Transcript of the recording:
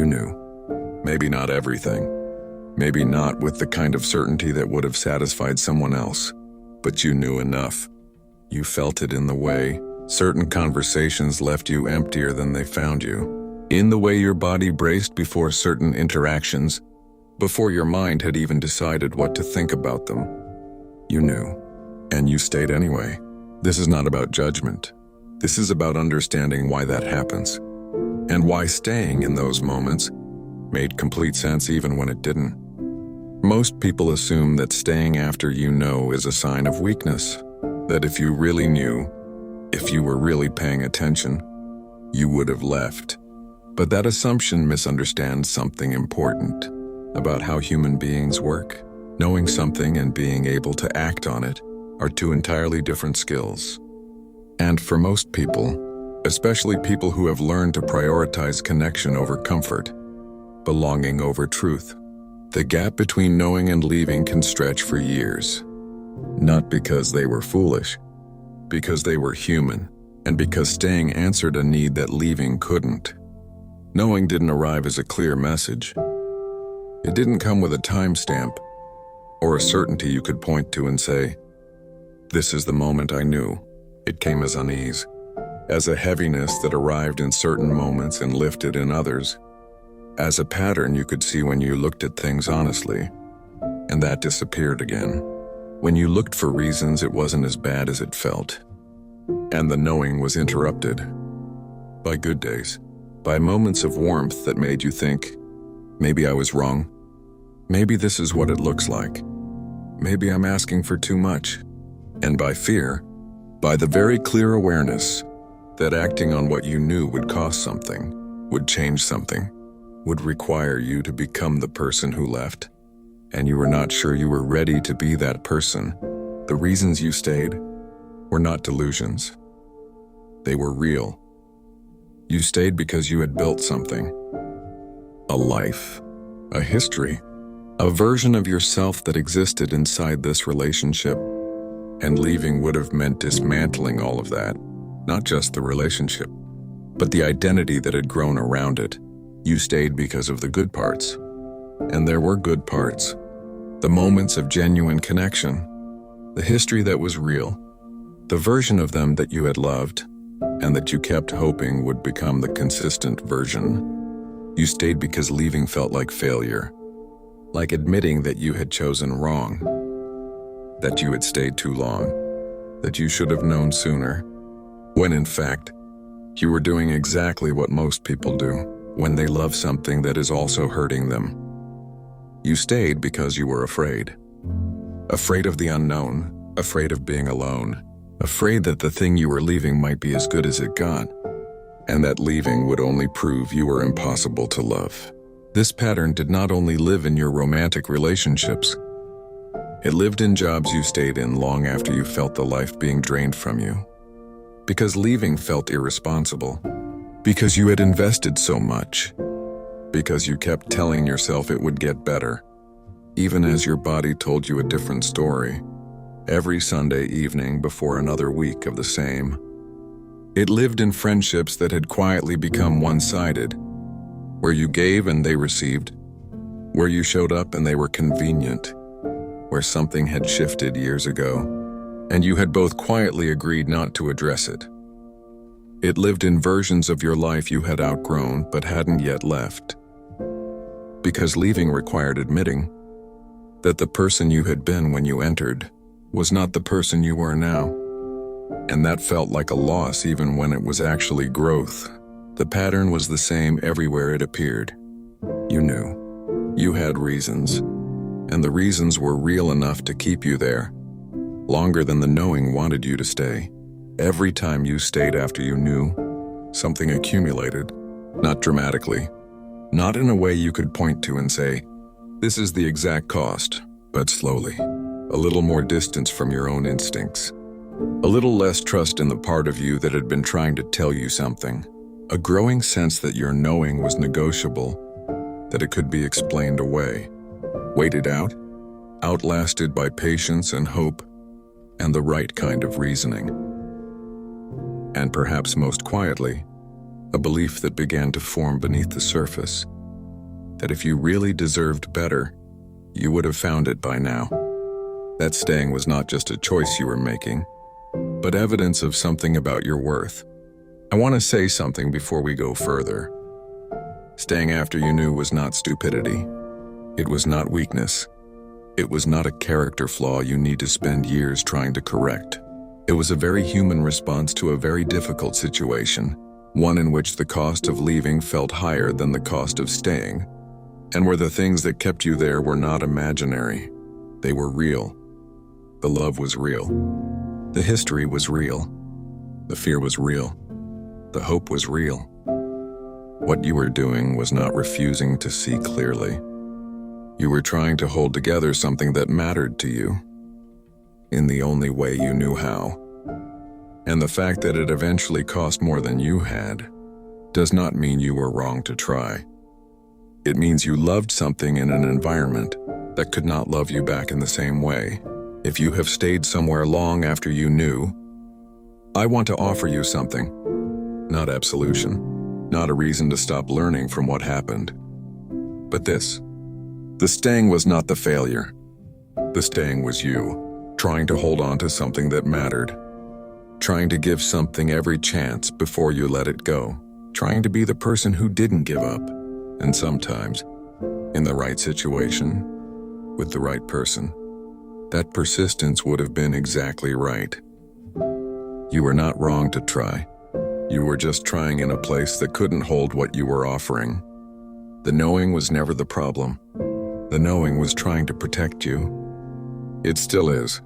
You knew. Maybe not everything. Maybe not with the kind of certainty that would have satisfied someone else. But you knew enough. You felt it in the way certain conversations left you emptier than they found you. In the way your body braced before certain interactions, before your mind had even decided what to think about them. You knew. And you stayed anyway. This is not about judgment. This is about understanding why that happens. And why staying in those moments made complete sense even when it didn't. Most people assume that staying after you know is a sign of weakness. That if you really knew, if you were really paying attention, you would have left. But that assumption misunderstands something important about how human beings work. Knowing something and being able to act on it are two entirely different skills. And for most people, especially people who have learned to prioritize connection over comfort, belonging over truth, the gap between knowing and leaving can stretch for years. Not because they were foolish, because they were human, and because staying answered a need that leaving couldn't. Knowing didn't arrive as a clear message. It didn't come with a timestamp, or a certainty you could point to and say, "This is the moment I knew." It came as unease, as a heaviness that arrived in certain moments and lifted in others, as a pattern you could see when you looked at things honestly, and that disappeared again. When you looked for reasons, it wasn't as bad as it felt. And the knowing was interrupted by good days, by moments of warmth that made you think, maybe I was wrong. Maybe this is what it looks like. Maybe I'm asking for too much. And by fear, by the very clear awareness that acting on what you knew would cost something, would change something, would require you to become the person who left, and you were not sure you were ready to be that person. The reasons you stayed were not delusions. They were real. You stayed because you had built something. A life, a history, a version of yourself that existed inside this relationship. And leaving would have meant dismantling all of that, not just the relationship, but the identity that had grown around it. You stayed because of the good parts. And there were good parts. The moments of genuine connection, the history that was real, the version of them that you had loved, and that you kept hoping would become the consistent version. You stayed because leaving felt like failure, like admitting that you had chosen wrong, that you had stayed too long, that you should have known sooner, when in fact, you were doing exactly what most people do when they love something that is also hurting them. You stayed because you were afraid. Afraid of the unknown, afraid of being alone, afraid that the thing you were leaving might be as good as it got, and that leaving would only prove you were impossible to love. This pattern did not only live in your romantic relationships, it lived in jobs you stayed in long after you felt the life being drained from you. Because leaving felt irresponsible. Because you had invested so much. Because you kept telling yourself it would get better, even as your body told you a different story, every Sunday evening before another week of the same. It lived in friendships that had quietly become one-sided, where you gave and they received, where you showed up and they were convenient, where something had shifted years ago, and you had both quietly agreed not to address it. It lived in versions of your life you had outgrown but hadn't yet left. Because leaving required admitting that the person you had been when you entered was not the person you were now. And that felt like a loss even when it was actually growth. The pattern was the same everywhere it appeared. You knew. You had reasons. And the reasons were real enough to keep you there, longer than the knowing wanted you to stay. Every time you stayed after you knew, something accumulated, not dramatically, not in a way you could point to and say, this is the exact cost, but slowly, a little more distance from your own instincts, a little less trust in the part of you that had been trying to tell you something, a growing sense that your knowing was negotiable, that it could be explained away, waited out, outlasted by patience and hope, and the right kind of reasoning. And perhaps most quietly, a belief that began to form beneath the surface, that if you really deserved better, you would have found it by now. That staying was not just a choice you were making, but evidence of something about your worth. I want to say something before we go further. Staying after you knew was not stupidity. It was not weakness. It was not a character flaw you need to spend years trying to correct. It was a very human response to a very difficult situation, one in which the cost of leaving felt higher than the cost of staying, and where the things that kept you there were not imaginary. They were real. The love was real. The history was real. The fear was real. The hope was real. What you were doing was not refusing to see clearly. You were trying to hold together something that mattered to you, in the only way you knew how. And the fact that it eventually cost more than you had does not mean you were wrong to try. It means you loved something in an environment that could not love you back in the same way. If you have stayed somewhere long after you knew, I want to offer you something. Not absolution, not a reason to stop learning from what happened, but this. The staying was not the failure. The staying was you, trying to hold on to something that mattered, trying to give something every chance before you let it go, trying to be the person who didn't give up, and sometimes, in the right situation, with the right person, that persistence would have been exactly right. You were not wrong to try. You were just trying in a place that couldn't hold what you were offering. The knowing was never the problem. The knowing was trying to protect you. It still is.